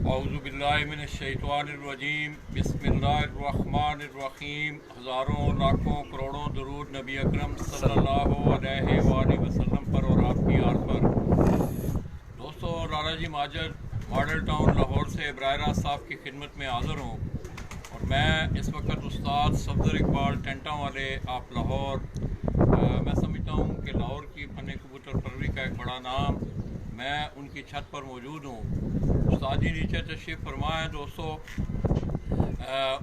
औज़ुबिल्लाहिमिनश्शैतानिर्रजीम बिस्मिल्लाहिर्रहमानिर्रहीम। हज़ारों लाखों करोड़ों दरूद नबी अकरम सल्लल्लाहु अलैहि वसल्लम पर और आपकी आल पर। दोस्तों, लाला जी माजद मॉडल टाउन लाहौर से बराह रास्त साहब की खिदमत में हाज़िर हूँ और मैं इस वक्त उस्ताद सफदर इकबाल टेंटा वाले आप लाहौर, मैं समझता हूँ कि लाहौर की फ़न कबूतर परवरी का एक बड़ा नाम, मैं उनकी छत पर मौजूद हूँ। उस्ताद जी नीचे तशरीफ़ फरमा है। दोस्तों,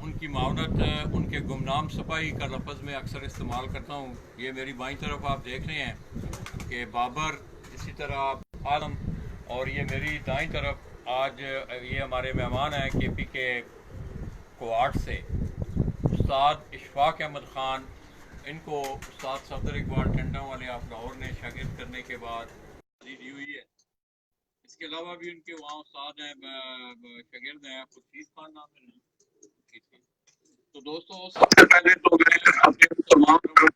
उनकी मावनत, उनके गुमनाम सिपाही का लफ्ज़ में अक्सर इस्तेमाल करता हूँ। ये मेरी बाईं तरफ आप देख रहे हैं कि बाबर, इसी तरह आलम, और ये मेरी दाईं तरफ आज ये हमारे मेहमान हैं KP के कोआट से उस्ताद इशफाक अहमद ख़ान। इनको उस्ताद सफदर इकबाल टेंटा वाले आप लाहौर ने शागिर्द करने के बाद दी हुई है। इसके अलावा भी उनके वहाँ उस्ताद हैं, शागिर्द हैं, खुर्शीद खान नाम है। तो दोस्तों, सबसे पहले तो मैं अपने तमाम दोस्तों को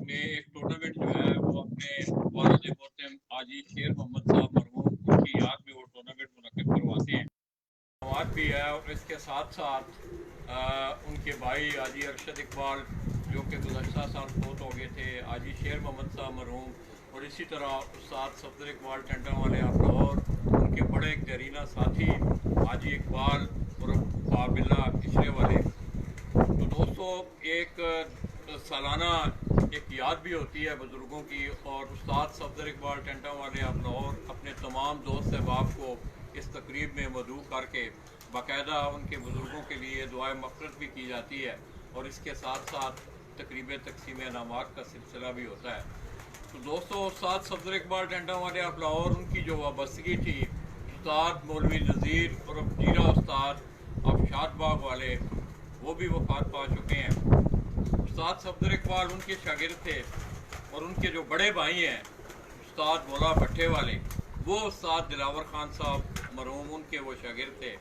में एक टूर्नामेंट जो है वो अपने वालिद मोहतरम हाजी शेर मोहम्मद साहब मरहूम, उनकी याद में वो टूर्नामेंट मुनक्किद करवाते हैं। समाज भी है और इसके साथ साथ उनके भाई हाजी अरशद इकबाल जो कि गुज़श्ता साल फौत हो गए थे, हाजी शेर मोहम्मद साहब मरहूम, और इसी तरह उस्ताद सफदर इकबाल टेंटा वाले आप लाहौर, उनके बड़े एक दरीना साथी हाजी इकबाल और काबिला इशरे वाले। तो दोस्तों, एक सालाना एक याद भी होती है बुज़ुर्गों की, और उस्ताद सफदर इकबाल टेंटा वाले आप लाहौर अपने तमाम दोस्त अहबाब को इस तकरीब में मदऊ करके बाकायदा उनके बुज़ुर्गों के लिए दुआए मग़फ़िरत भी की जाती है, और इसके साथ साथ तकरीब तक़सीम इनामात का सिलसिला भी होता है। तो दोस्तों, उस्ताद सफदर इकबाल टेंटा वाले आप लाहौर, उनकी जो वाबस्तगी थी उस्ताद मौलवी नज़ीर और जीरा उस्ताद अफशाद बाग वाले, वो भी वफ़ात पा चुके हैं। उस्ताद सफदर इकबाल उनके शागिर्द थे और उनके जो बड़े भाई हैं उस्ताद मौला भट्टे वाले, वो उस्ताद दिलावर ख़ान साहब मरहूम, उनके वो शागिर्द थे।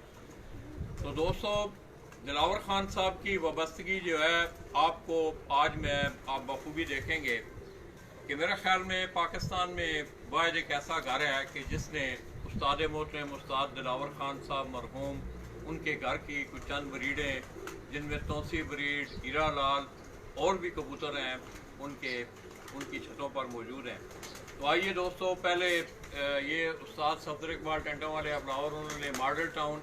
तो दोस्तों, दिलावर ख़ान साहब की वाबस्तगी जो है आपको आज आप बखूबी देखेंगे कि मेरे ख़्याल में पाकिस्तान में वाहिद एक ऐसा घर है कि जिसने उस्ताद मोहतरम उस्ताद दिलावर ख़ान साहब मरहूम, उनके घर की कुछ चंद ब्रीडें जिनमें तौसी ब्रीड, हीरा लाल और भी कबूतर हैं, उनकी छतों पर मौजूद हैं। तो आइए दोस्तों, पहले ये उस्ताद सफदर इकबाल टेंटा वाले आप लाहौर, उन्होंने model town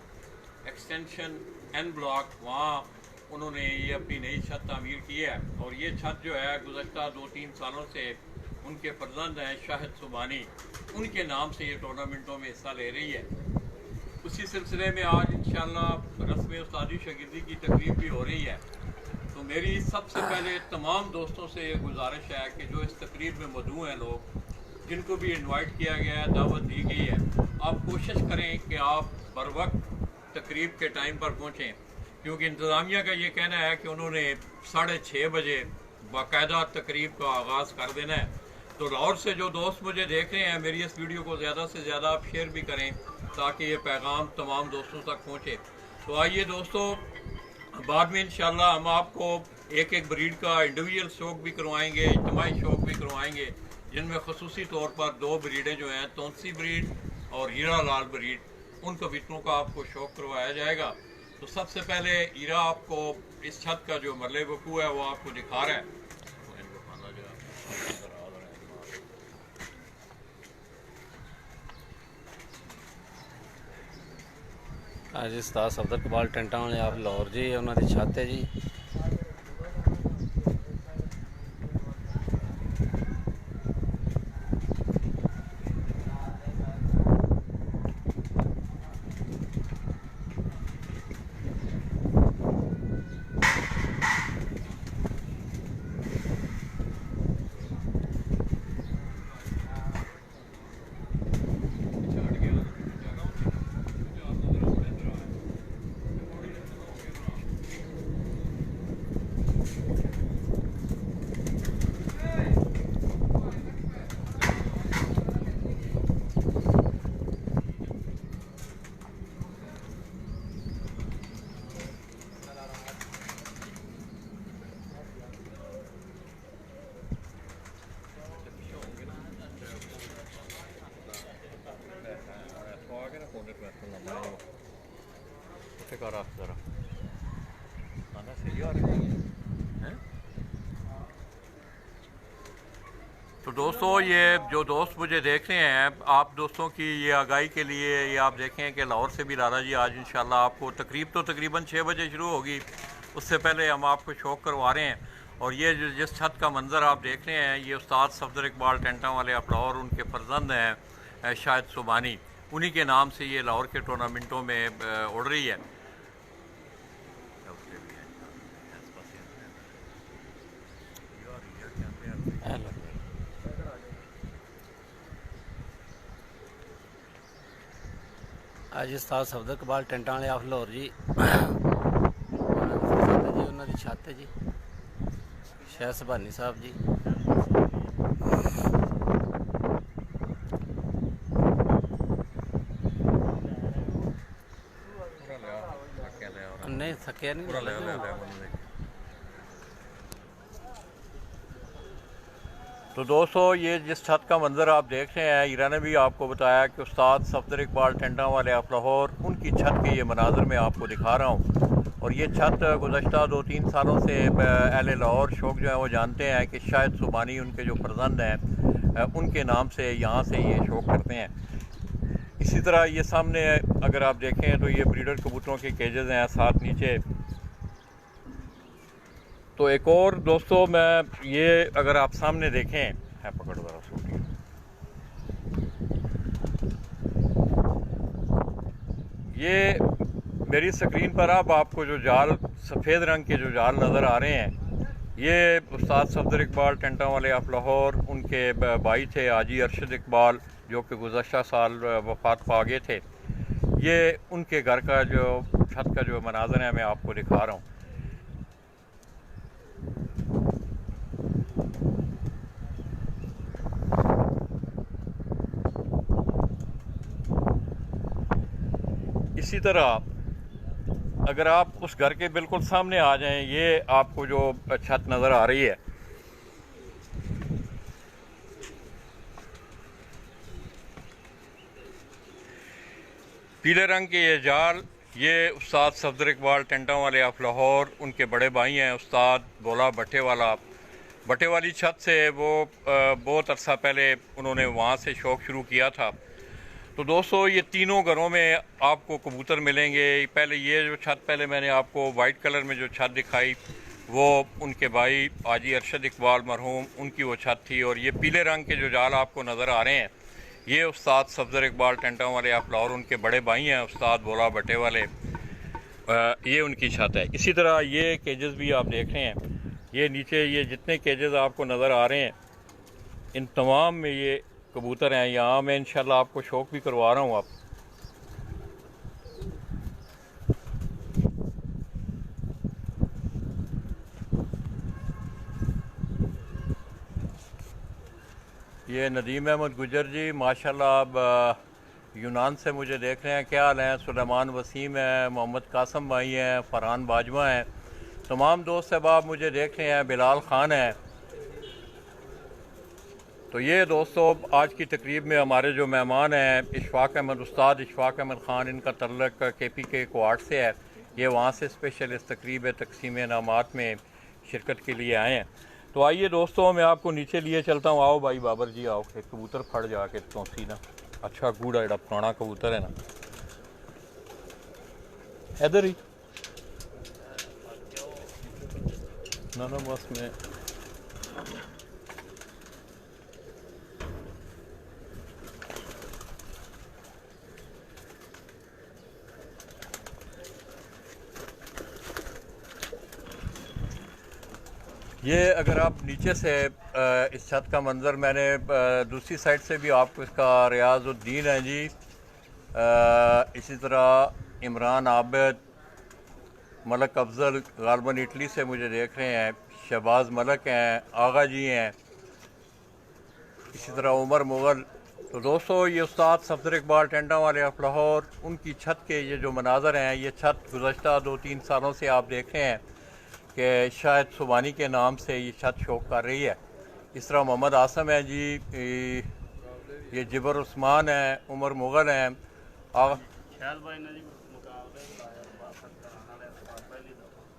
extension N block, वहाँ उन्होंने ये अपनी नई छत तामीर की है, और ये छत जो है गुज़श्ता 2-3 सालों से उनके फर्जंद हैं शाहिद सुबानी, उनके नाम से ये टूर्नामेंटों में हिस्सा ले रही है। उसी सिलसिले में आज इंशाअल्लाह रस्म उस्तादी शागिर्दी की तकरीब भी हो रही है। तो मेरी सबसे पहले तमाम दोस्तों से ये गुजारिश है कि जो इस तकरीब में मौजूद हैं, लोग जिनको भी इनवाइट किया गया है, दावत दी गई है, आप कोशिश करें कि आप बर वक्त तकरीब के टाइम पर पहुँचें, क्योंकि इंतज़ामिया का ये कहना है कि उन्होंने 6:30 बजे बाकायदा तकरीब का आगाज़ कर देना है। तो लाहौर से जो दोस्त मुझे देख रहे हैं, मेरी इस वीडियो को ज़्यादा से ज़्यादा आप शेयर भी करें ताकि ये पैगाम तमाम दोस्तों तक पहुँचे। तो आइए दोस्तों, बाद में इंशाल्लाह हम आपको एक एक ब्रीड का इंडिविजुअल शौक भी करवाएंगे, इज्तिमाई शौक भी करवाएंगे, जिनमें खसूसी तौर पर 2 ब्रीडें जो हैं, तौसी ब्रीड और हीरा लाल ब्रीड, उन कबूतरों का आपको शौक करवाया जाएगा। तो सबसे पहले हीरा आपको इस छत का जो मरले वकू है वो आपको दिखा रहा है। जी उस्ताद सफदर इकबाल टेंटा वाले आप लाहौर जी, उन्होंने छत है जी। से कर आप ज़रा आना सही आ रहा है। तो दोस्तों, ये जो दोस्त मुझे देख रहे हैं, आप दोस्तों की ये आगाही के लिए ये आप देखें कि लाहौर से भी लाला जी आज इंशाल्लाह आपको तकरीबन 6 बजे शुरू होगी, उससे पहले हम आपको शौक करवा रहे हैं। और ये जो जिस छत का मंज़र आप देख रहे हैं, ये उस्ताद सफदर इकबाल टेंटा वाले आप लाहौर उनके फर्जंद हैं शाहिद सुबानी, उन्हीं के नाम से ये लाहौर के टूर्नामेंटों में उड़ रही है। आज उस्ताद सफदर इकबाल टेंटा वाले आप लाहौर जी जी उन्होंने छत है जी शायद सुबानी साहब जी। नहीं थके नहीं। तो दोस्तों, ये जिस छत का मंज़र आप देख रहे हैं, ईरा ने भी आपको बताया कि उस्ताद सफदर इकबाल टेंटा वाले आप लाहौर उनकी छत के ये मनाज़र मैं आपको दिखा रहा हूँ। और ये छत गुज़श्ता 2-3 सालों से अहले लाहौर शौक जो है वो जानते हैं कि शाहिद सुबानी उनके जो फर्जंद हैं उनके नाम से यहाँ से ये शौक करते हैं। इसी तरह ये सामने अगर आप देखें तो ये ब्रीडर कबूतरों के केजेज़ हैं, साथ नीचे। तो एक और दोस्तों, मैं ये अगर आप सामने देखें है, पकड़ ज़रा सूटी, ये मेरी स्क्रीन पर अब आपको जो जाल सफ़ेद रंग के जो जाल नज़र आ रहे हैं, ये उस्ताद सफदर इकबाल टेंटा वाले आप लाहौर उनके भाई थे हाजी अरशद इकबाल, जो कि गुज़श्ता साल वफ़ात पा गए थे। ये उनके घर का जो छत का जो मनाज़र है मैं आपको दिखा रहा हूँ। इसी तरह अगर आप उस घर के बिल्कुल सामने आ जाएं, ये आपको जो छत नज़र आ रही है, पीले रंग के ये जाल, ये उस्ताद सफदर इकबाल टेंटा वाले आप लाहौर उनके बड़े भाई हैं उस्ताद बोला भट्टे वाला। भट्टे वाली छत से वो बहुत अरसा पहले उन्होंने वहाँ से शौक़ शुरू किया था। तो दोस्तों, ये तीनों घरों में आपको कबूतर मिलेंगे। पहले ये जो छत पहले मैंने आपको वाइट कलर में जो छत दिखाई, वो उनके भाई हाजी अरशद इकबाल मरहूम उनकी वो छत थी। और ये पीले रंग के जो जाल आपको नज़र आ रहे हैं, ये उस्ताद सफदर इकबाल टेंटा वाले आप लाहौर उनके बड़े भाई हैं उस्ताद बोला भट्टे वाले, ये उनकी छत है। इसी तरह ये केजेस भी आप देख रहे हैं, ये नीचे ये जितने केजेस आपको नज़र आ रहे हैं, इन तमाम में ये कबूतर हैं। यहाँ मैं इंशाल्लाह आपको शौक भी करवा रहा हूँ। आप ये नदीम अहमद गुजर जी माशाल्लाह अब यूनान से मुझे देख रहे हैं। क्या हाल हैं? सुलेमान वसीम है, मोहम्मद कासम भाई हैं, फरहान बाजवा हैं, तमाम दोस्त अहबाब मुझे देख रहे हैं, बिलाल ख़ान है। तो ये दोस्तों, आज की तकरीब में हमारे जो मेहमान हैं इशफाक अहमद, उस्ताद इशफाक अहमद ख़ान, इनका तल्लक KPK क्वार्ट से है। ये वहाँ से स्पेशल इस तकरीब तकसीम इनामात में शिरकत के लिए आए हैं। तो आइए दोस्तों, मैं आपको नीचे लिए चलता हूँ। आओ भाई बाबर जी, आओ। एक कबूतर फट जाके चौंसी ना, अच्छा गूढ़ा एड़ा पुराना कबूतर है ना, इधर ही ना बस में ये अगर आप नीचे से इस छत का मंज़र, मैंने दूसरी साइड से भी आपको इसका रियाज़ुद्दीन है जी, इसी तरह इमरान आबिद, मलक अफजल गालबन इटली से मुझे देख रहे हैं, शहबाज मलक हैं, आगा जी हैं, इसी तरह उमर मुग़ल। तो दोस्तों, ये उस्ताद सफदर इकबाल टेंटा वाले आप लाहौर उनकी छत के ये जो मनाज़र हैं, ये छत गुज़श्ता 2-3 सालों से आप देख रहे हैं कि शाहिद सुबानी के नाम से ये छत शौक कर रही है। इस तरह मोहम्मद आसम है जी, ये जिबर उस्मान है, उमर मुग़ल हैं,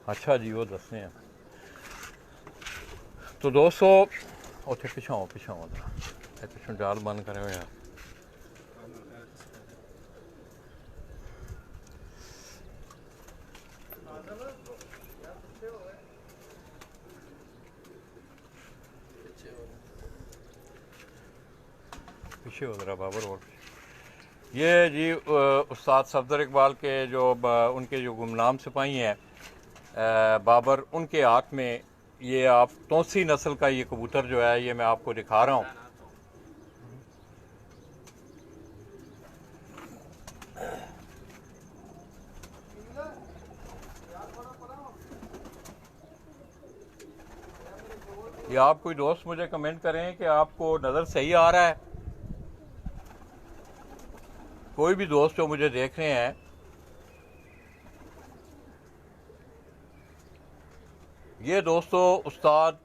अच्छा जी, वो दसते हैं। तो दोस्तों उत्थे पिछाओ पिछों जाल बंद करे हुए यार। पीछे हो जरा बाबर। और ये जी उस्ताद सफदर इकबाल के जो उनके जो गुमनाम सिपाही हैं बाबर, उनके हाथ में ये आप तौसी नस्ल का ये कबूतर जो है ये मैं आपको दिखा रहा हूँ। ये आप कोई दोस्त मुझे कमेंट करें कि आपको नज़र सही आ रहा है। कोई भी दोस्त जो मुझे देख रहे हैं, ये दोस्तों उस्ताद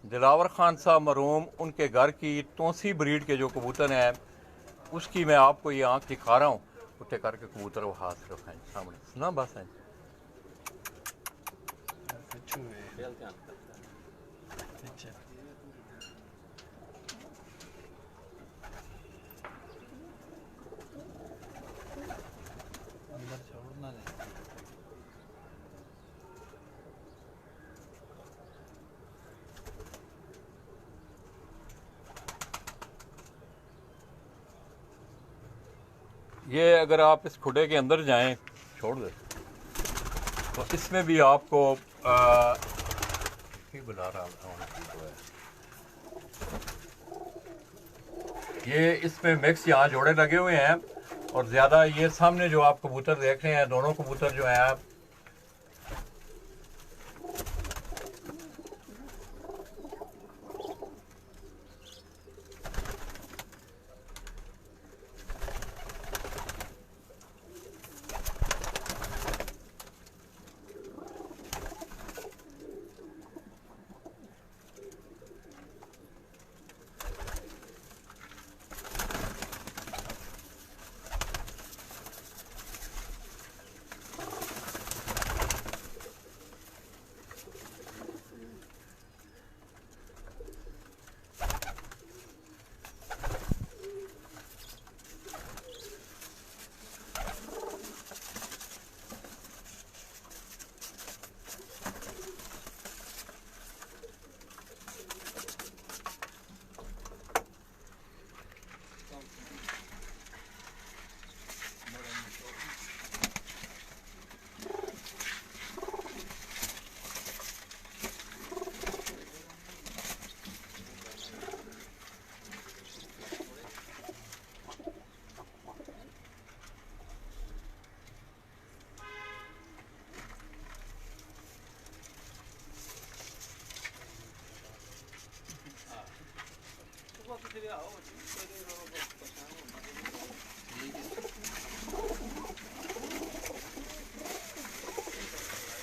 दिलावर खान साहब मरहूम उनके घर की तौसी ब्रीड के जो कबूतर हैं उसकी मैं आपको ये आँख दिखा रहा हूँ। उठे करके कबूतर वो हाथ से रखाएं सामने सुना बस है। ये अगर आप इस खुडे के अंदर जाएं, छोड़ दे, तो इसमें भी आपको बुला रहा है ये इसमें मिक्स यहाँ जोड़े लगे हुए हैं। और ज़्यादा ये सामने जो आप कबूतर देख रहे हैं, दोनों कबूतर जो हैं आप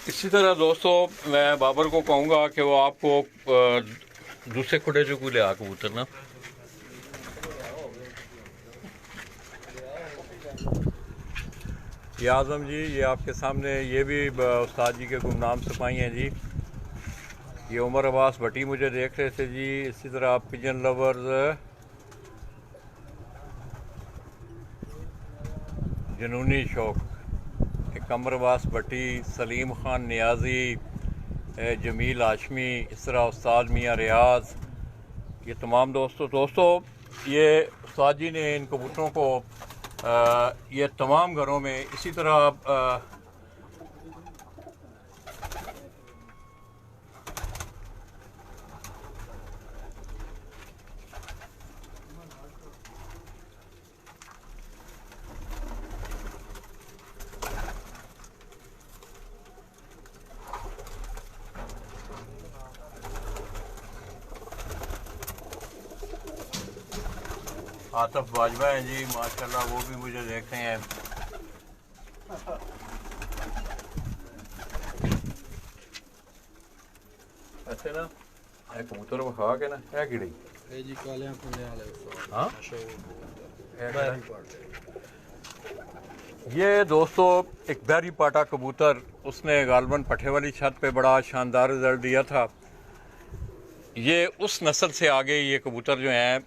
इसी तरह दोस्तों मैं बाबर को कहूँगा कि वो आपको दूसरे खुडे जो को ले आ कबूतर ना। ये आज़म जी, ये आपके सामने ये भी उस्ताद जी के गुमनाम सिपाही हैं जी। ये उमर अब्बास भट्टी मुझे देख रहे थे जी। इसी तरह आप पिजन लवर्स, जनूनी शौक, कमर अब्बास भट्टी, सलीम ख़ान नियाज़ी, जमील हाशमी, इस तरह उस्ताद मियाँ रियाज, ये तमाम दोस्तों ये उस्ताद जी ने इन कबूतरों को ये तमाम घरों में इसी तरह आतफ बाजवा हैं जी, माशाल्लाह वो भी मुझे देख रहे हैं। ऐसे ना कबूतर विखा के ना है गिड़ी जी काले हाँ ये दोस्तों एक बैरी पाटा कबूतर, उसने गालबन पट्टे वाली छत पे बड़ा शानदार रिजल्ट दिया था। ये उस नस्ल से आगे ये कबूतर जो हैं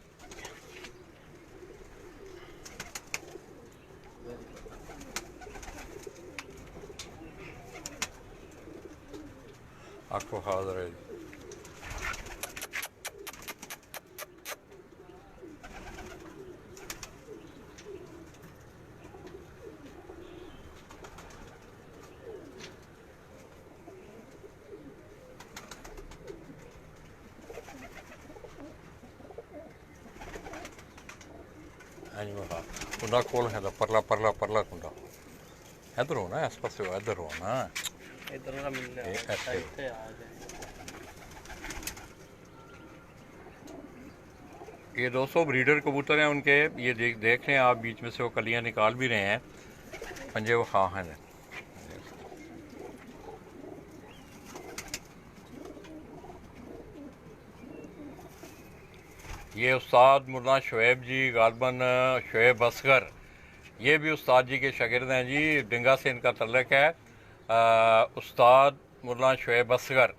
आपको हाजिर है। कुंडा कोल है परला परला परला कुंडा इधर हो ना, इस पास इधर हो ना, इधर का मिल ये ऐसे। इत्थे आ जाए। ये 200 ब्रीडर कबूतर हैं उनके, ये देख रहे हैं आप, बीच में से वो कलियां निकाल भी रहे हैं, पंजे वो खा हैं। ये उस्ताद मुल्ला शुएब जी, गालबन शुएब असगर, ये भी उस्ताद जी के शागिर्द हैं जी, डिंगा से इनका तल्लक है। उस्ताद मुल्ला शुएब असगर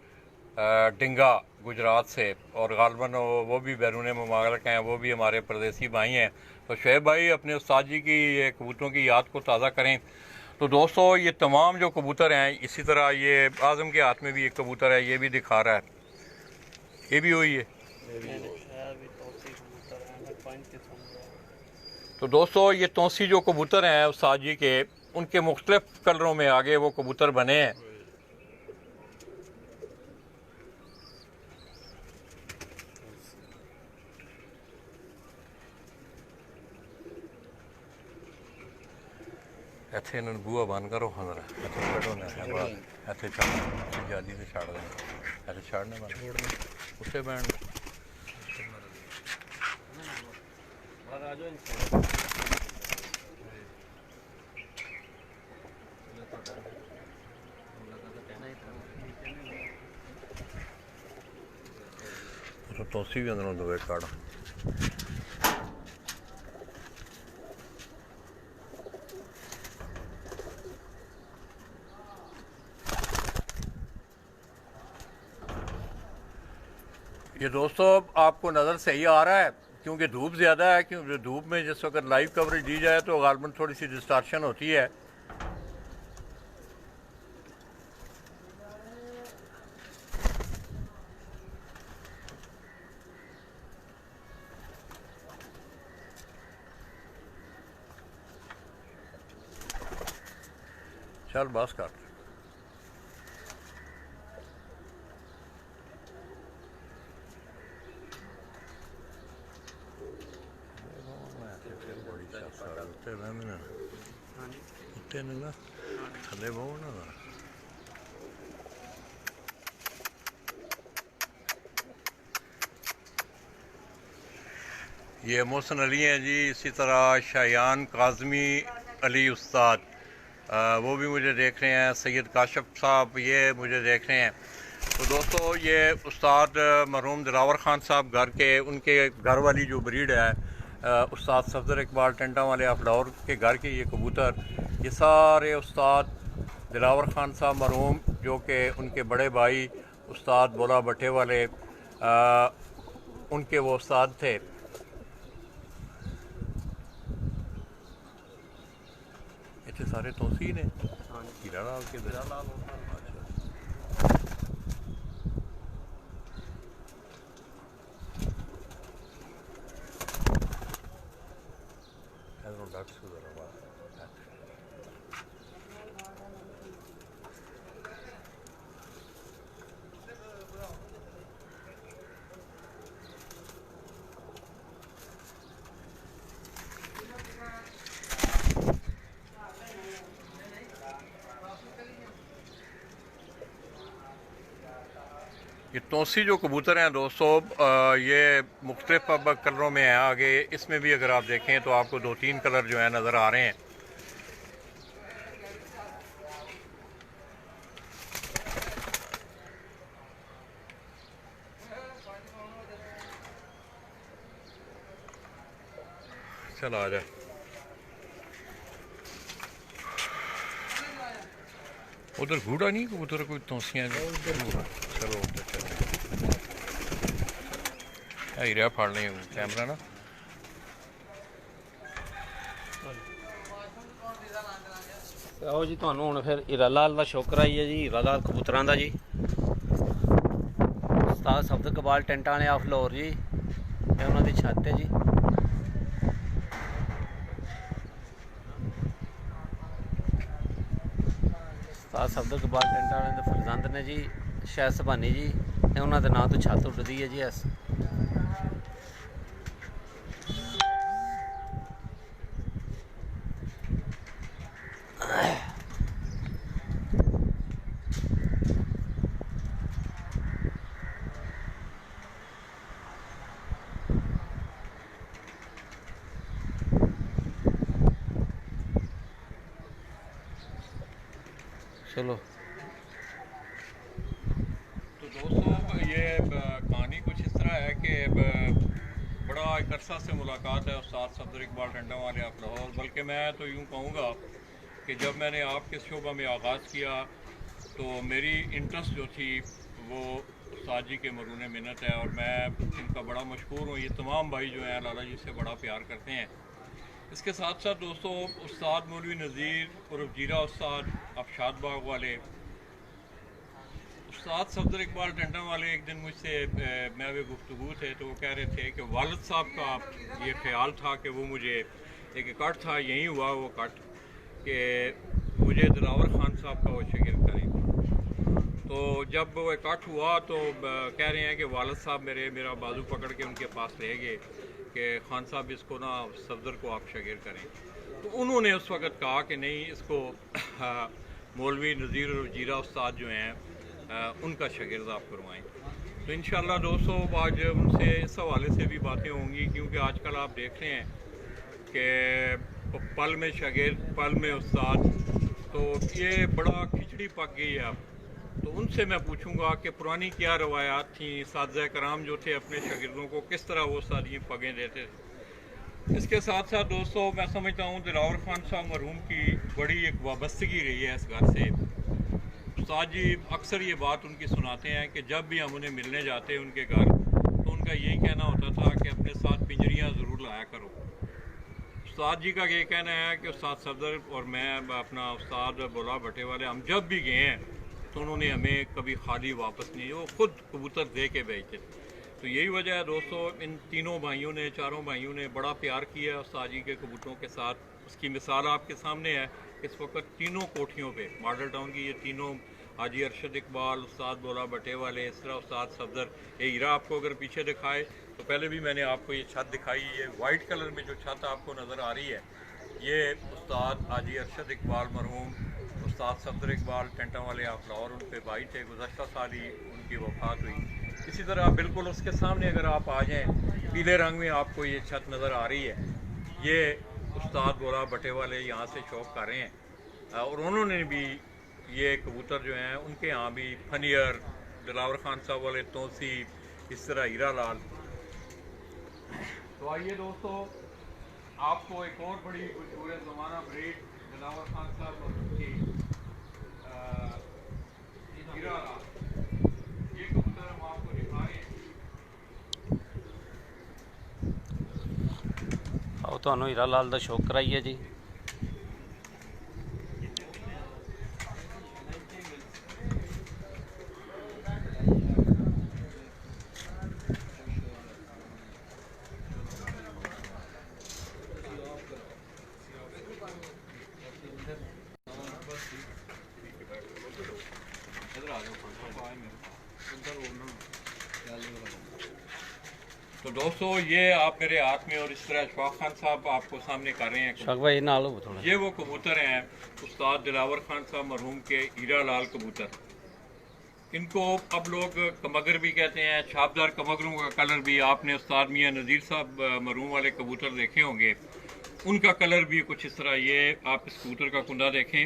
डिंगा गुजरात से, और गालबन वो भी बैरून ममालिक हैं, वो भी हमारे परदेसी भाई हैं। तो शुएब भाई अपने उस्ताद जी की कबूतरों की याद को ताज़ा करें। तो दोस्तों ये तमाम जो कबूतर हैं, इसी तरह ये आज़म के हाथ में भी एक कबूतर है, ये भी दिखा रहा है, ये भी वही है। तो दोस्तों ये तोसी जो कबूतर हैं उस्ताद जी के, उनके मुख्तलिफ कलरों में आगे वो कबूतर बने हैं। ਇੱਥੇ ਇਹਨਾਂ ਨੂੰ ਬੂਹਾ ਬੰਦ ਕਰੋ ਹੰਦਰ ਇੱਥੇ ਕੱਢੋ ਨਾ ਹੈ ਬਾਹਰ ਇੱਥੇ ਛੱਡ ਜਾਲੀ ਤੇ ਛੱਡ ਦੇਣਾ ਇੱਥੇ ਛੱਡਨੇ ਬੰਦ ਉੱਥੇ ਬੈਣ बाहर आ जाओ। तो तोसी भी अंदरों दो काड़ ये दोस्तों आपको नज़र सही आ रहा है क्योंकि धूप ज़्यादा है, क्योंकि धूप में जिस वक्त लाइव कवरेज दी जाए तो गालबन थोड़ी सी डिस्टॉर्शन होती है। चल बस कर थले बहु ना ये मोहसिन अली हैं जी, इसी तरह शायान काज़मी अली उस्ताद, वो भी मुझे देख रहे हैं, सैयद काशिफ साहब ये मुझे देख रहे हैं। तो दोस्तों ये उस्ताद मरहूम दिलावर ख़ान साहब घर के, उनके घर वाली जो ब्रीड है, उस्ताद सफदर इकबाल टेंटा वाले अफलावर के घर के ये कबूतर, ये सारे उस्ताद दिलावर ख़ान साहब मरहूम जो कि उनके बड़े भाई उस्ताद बोला भट्टे वाले उनके वो उस्ताद थे। इतने सारे तोसी ने हीरा लाल के डक्स ये तोसी जो कबूतर हैं दोस्तों, ये मुख्तलिफ अब कलरों में है आगे, इसमें भी अगर आप देखें तो आपको 2-3 कलर जो है नज़र आ रहे हैं। चल आ जाए। उधर घूड़ा नहीं उधर कोई तौसियां चलो उधर चलते हीरा फाड़ लें कैमरा ना आओ जी ਤੁਹਾਨੂੰ ਹੁਣ ਫਿਰ ਹੀਰਾ ਲਾਲ ਦਾ ਸ਼ੌਕ ਕਰਾਈਏ ਜੀ ਹੀਰਾ ਲਾਲ ਕਬੂਤਰਾਂ ਦਾ ਜੀ ਉਸਤਾਦ ਸਫਦਰ ਇਕਬਾਲ ਟੈਂਟਾਂ ਵਾਲੇ ਆਫ ਲਾਹੌਰ ਜੀ ਇਹ ਉਹਨਾਂ ਦੀ ਛੱਤ ਹੈ ਜੀ ਉਸਤਾਦ ਸਫਦਰ ਇਕਬਾਲ ਟੈਂਟਾਂ ਵਾਲਿਆਂ ਦੇ ਫਰਜ਼ੰਦ ਨੇ ਜੀ ਸ਼ਾਇਦ ਸਬਾਨੀ ਜੀ ਇਹ ਉਹਨਾਂ ਦੇ ਨਾਂ ਤੋਂ ਛੱਤ ਉੱਡਦੀ ਹੈ ਜੀ ਇਸ चलो तो दोस्तों ये कहानी कुछ इस तरह है कि बड़ा एक अरसा से मुलाकात है उस्ताद सफदर इकबाल टंडा वाले आप लाहौर बल्कि मैं तो यूँ कहूँगा कि जब मैंने आपके शोबा में आगाज़ किया तो मेरी इंटरेस्ट जो थी वो उस्ताद जी के मरून मिन्नत है और मैं इनका बड़ा मशहूर हूँ। ये तमाम भाई जो हैं लाला जी से बड़ा प्यार करते हैं। इसके साथ साथ दोस्तों उस्ताद मौलवी नज़ीर और जीरा उस्ताद अफशाद बाग वाले उस्ताद सफदर इकबाल टंडा वाले एक दिन मुझसे मैं वे गुफ्तगू थे तो वो कह रहे थे कि वालिद साहब का ये ख्याल था कि वो मुझे एक कट था यहीं हुआ वो कट कि मुझे दिलावर ख़ान साहब का वो शागिर्द करें। तो जब वो कट हुआ तो कह रहे हैं कि वालिद साहब मेरा बाजू पकड़ के उनके पास ले गए कि खान साहब इसको ना सफदर को आप शागिर करें। तो उन्होंने उस वक़्त कहा कि नहीं इसको मौलवी नज़ीर और जीरा उस्ताद जो हैं उनका शागिर्द आप करवाएं। तो इंशाअल्लाह दोस्तों आज उनसे इस हवाले से भी बातें होंगी क्योंकि आजकल आप देख रहे हैं कि पल में शागिर्द पल में उस्ताद तो ये बड़ा खिचड़ी पक गई है अब। तो उनसे मैं पूछूंगा कि पुरानी क्या रवायात थी सादज़ा कराम जो थे अपने शागिर्दों को किस तरह वो सारी पगें देते थे। इसके साथ साथ दोस्तों मैं समझता हूँ दिलावर ख़ान साहब मरहूम की बड़ी एक वाबस्तगी रही है इस घर से। उस्ताद जी अक्सर ये बात उनकी सुनाते हैं कि जब भी हम उन्हें मिलने जाते हैं उनके घर तो उनका यही कहना होता था कि अपने साथ पिंजरियाँ ज़रूर लाया करो। उस्ताद जी का ये कहना है कि उस्ताद सफदर और मैं अपना उस्ताद बोला भट्टे वाले हम जब भी गए हैं तो उन्होंने हमें कभी खाली वापस नहीं वो खुद कबूतर दे के भेजते। तो यही वजह है दोस्तों इन तीनों भाइयों ने चारों भाइयों ने बड़ा प्यार किया उस्ताद जी के कबूतरों के साथ। उसकी मिसाल आपके सामने है। इस वक्त तीनों कोठियों पे मॉडल टाउन की ये तीनों हाजी अरशद इकबाल उस्ताद बोला भट्टे वाले इसरा उस्ताद सफदर ये हीरा आपको अगर पीछे दिखाए तो पहले भी मैंने आपको ये छत दिखाई। ये वाइट कलर में जो छत आपको नज़र आ रही है ये उस्ताद हाजी अरशद इकबाल मरहूम उस्ताद सफदर इकबाल टंटा वाले आप लाहौर उनके भाई थे। गुज़श्ता साल ही उनकी वफ़ात हुई। इसी तरह बिल्कुल उसके सामने अगर आप आ जाएँ पीले रंग में आपको ये छत नज़र आ रही है। ये उस्ताद बोला भट्टे वाले यहाँ से शौक़ कर रहे हैं और उन्होंने भी ये कबूतर जो हैं उनके यहाँ भी फनियर दिलावर ख़ान साहब वाले तोसी इस तरह हीरा लाल। तो आइए दोस्तों आपको एक और बड़ी पूरे ज़माना ब्रीड दिलावर ख़ान साहब और उनकी हीरा लाल ये कबूतर हम आपको दिखा रहे हैं। आओ ਤੁਹਾਨੂੰ ਹੀਰਾ ਲਾਲ ਦਾ ਸ਼ੌਕ ਕਰਾਈਏ ਜੀ तो दोस्तों ये आप मेरे हाथ में और इस तरह अशफाक खान साहब आपको सामने कर रहे हैं। शौक भाई नाल हो थोड़ा ये वो कबूतर हैं उस्ताद दिलावर खान साहब मरहूम के हीरा लाल कबूतर। इनको अब लोग कमगर भी कहते हैं। छापदार कमगरों का कलर भी आपने उस्ताद मियाँ नज़ीर साहब मरहूम वाले कबूतर देखे होंगे उनका कलर भी कुछ इस तरह। ये आप इस कबूतर का कुंदा देखें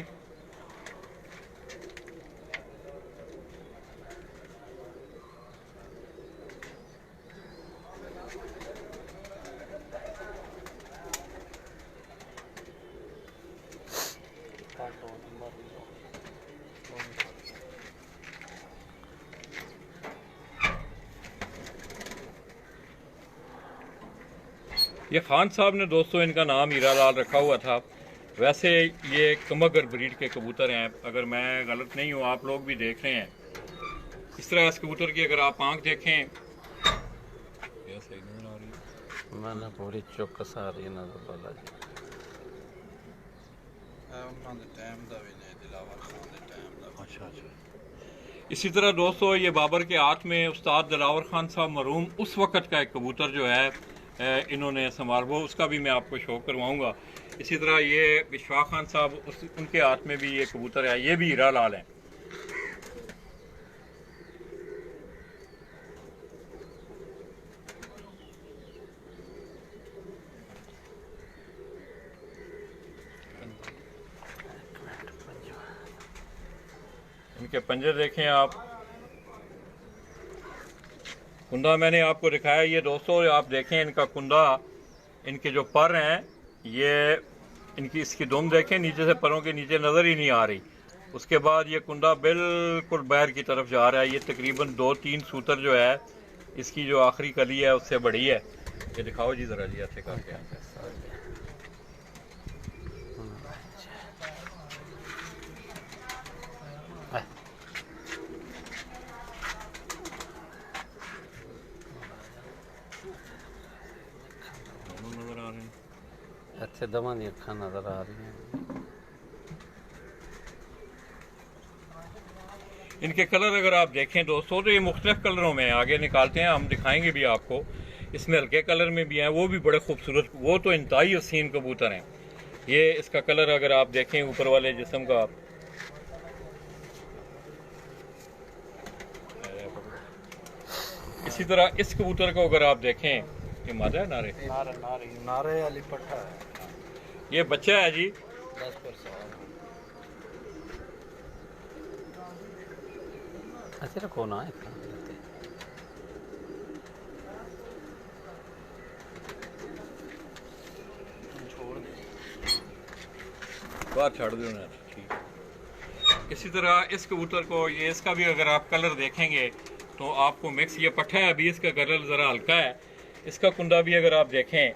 ये खान साहब ने दोस्तों इनका नाम हीरा लाल रखा हुआ था। वैसे ये कमगर ब्रीड के कबूतर हैं, अगर मैं गलत नहीं हूँ, आप लोग भी देख रहे हैं। इस तरह इस कबूतर की अगर आप आंख देखें, ये सही नजर आ रही है, मैंने पूरी चौकस आ रही है नजर वाला जी। अच्छा अच्छा। इसी तरह दोस्तों ये बाबर के हाथ में उस्ताद दिलावर खान साहब मरहूम उस वक़्त का एक कबूतर जो है इन्होंने संभाल, वो उसका भी मैं आपको शो करवाऊंगा। इसी तरह ये इशफाक खान साहब उनके हाथ में भी ये कबूतर है, ये भी हीरा लाल है। इनके पंजे देखें आप। कुंदा मैंने आपको दिखाया ये दोस्तों, आप देखें इनका कुंदा, इनके जो पर हैं ये, इनकी इसकी दुम देखें, नीचे से परों के नीचे नज़र ही नहीं आ रही। उसके बाद ये कुंदा बिल्कुल बैर की तरफ जा रहा है। ये तकरीबन 2-3 सूतर जो है इसकी जो आखिरी कली है उससे बड़ी है। ये दिखाओ जी ज़रा जी ऐसे करके। नज़र आ रहे हैं, अच्छे दमा दी अखा नजर आ रही हैं। इनके कलर अगर आप देखें दोस्तों तो ये मुख्तलिफ कलरों में आगे निकालते हैं, हम दिखाएंगे भी आपको। इसमें हल्के कलर में भी हैं, वो भी बड़े खूबसूरत, वो तो इंतहाई हसीन कबूतर हैं। ये इसका कलर अगर आप देखें ऊपर वाले जिस्म का, इसी तरह इस कबूतर को अगर आप देखें, ये मादा है नारे नारे वाली पट्टा है, ये बच्चा है जी। 10%। अच्छे रखो ना बाहर छाड़ दो ना, ठीक। इसी तरह इस कबूतर को, ये इसका भी अगर आप कलर देखेंगे तो आपको मिक्स, ये पट्टा है अभी, इसका कलर ज़रा हल्का है। इसका कुंदा भी अगर आप देखें,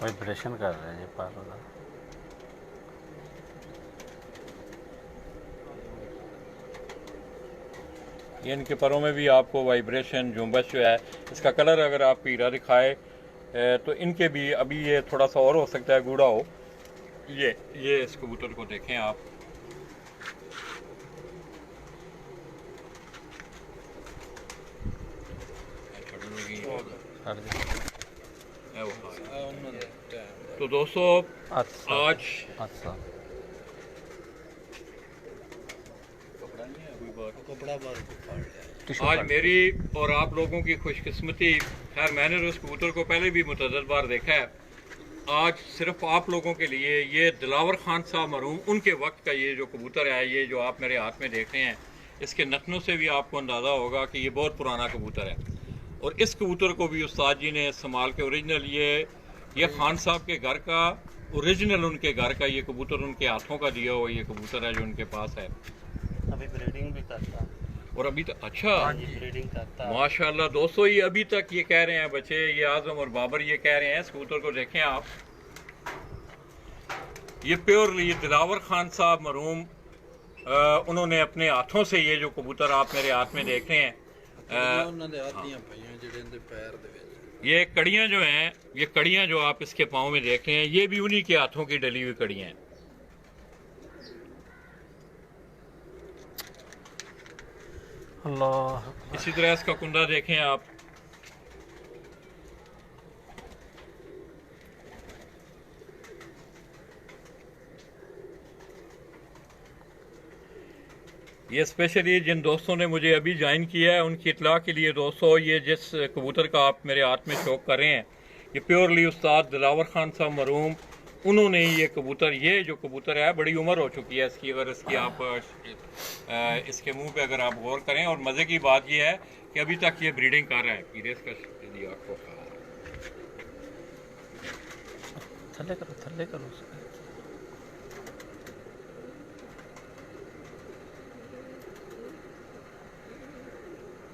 वाइब्रेशन कर रहे हैं ये पर वाला। ये इनके परों में भी आपको वाइब्रेशन, जुम्बश जो है, इसका कलर अगर आप हीरा दिखाए तो इनके भी अभी ये थोड़ा सा और हो सकता है गूढ़ा हो। ये इस कबूतर को देखें आप, तो दोस्तों आज आज मेरी और आप लोगों की खुशकिस्मती, खैर मैंने तो उस कबूतर को पहले भी मुतअद्दिद बार देखा है, आज सिर्फ आप लोगों के लिए ये दिलावर खान साहब मरहूम उनके वक्त का ये जो कबूतर है, ये जो आप मेरे हाथ में देख रहे हैं, इसके नखनों से भी आपको अंदाज़ा होगा कि ये बहुत पुराना कबूतर है। और इस कबूतर को भी उस्ताद जी ने संभाल के, ओरिजिनल ये खान साहब के घर का, ओरिजिनल उनके घर का ये कबूतर, उनके हाथों का दिया हुआ ये कबूतर है जो उनके पास है। अभी ब्रीडिंग भी करता है, और अभी तक अच्छा ब्रीडिंग करता है माशाल्लाह दोस्तों, ये अभी तक ये कह रहे हैं बच्चे, ये आजम और बाबर ये कह रहे हैं, इस कबूतर को देखें आप, ये प्योरली ये दिलावर खान साहब मरहूम उन्होंने अपने हाथों से ये जो कबूतर आप मेरे हाथ में देख रहे हैं, ये कड़ियाँ जो हैं, ये कड़ियाँ जो आप इसके पाँव में देख रहे हैं, ये भी उन्हीं के हाथों की डली हुई कड़ियाँ हैं। अल्लाह। इसी तरह इसका कुंदा देखें आप, ये स्पेशली जिन दोस्तों ने मुझे अभी ज्वाइन किया है उनकी इतला के लिए दोस्तों, ये जिस कबूतर का आप मेरे हाथ में शौक कर रहे हैं, ये प्योरली उस्ताद दिलावर खान साहब मरहूम उन्होंने ही ये कबूतर, ये जो कबूतर है बड़ी उम्र हो चुकी है इसकी, अगर इसकी आप इसके मुंह पे अगर आप गौर करें, और मज़े की बात ये है कि अभी तक ये ब्रीडिंग कर रहा है। पीरे इसका आपको थल्ले करो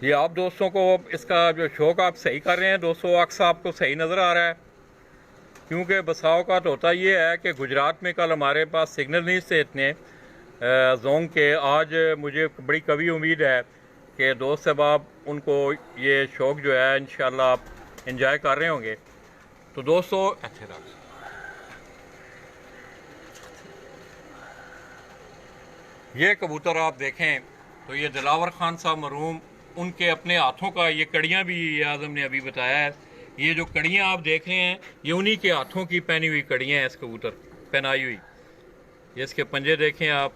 ये आप दोस्तों को इसका जो शौक आप सही कर रहे हैं दोस्तों, अक्स आपको सही नज़र आ रहा है, क्योंकि बसाव का तो होता ये है कि गुजरात में कल हमारे पास सिग्नल नहीं थे इतने जोंग के। आज मुझे बड़ी कभी उम्मीद है कि दोस्त अहबाब उनको ये शौक जो है इंशाल्लाह आप एंजॉय कर रहे होंगे। तो दोस्तों ये कबूतर आप देखें तो ये दिलावर खान साहब मरहूम, उनके अपने हाथों का ये कड़ियाँ भी आज़म ने अभी बताया है, ये जो कड़ियाँ आप देख रहे हैं ये उन्हीं के हाथों की पहनी हुई कड़ियाँ हैं, इस कबूतर पहनाई हुई। ये इसके पंजे देखें आप,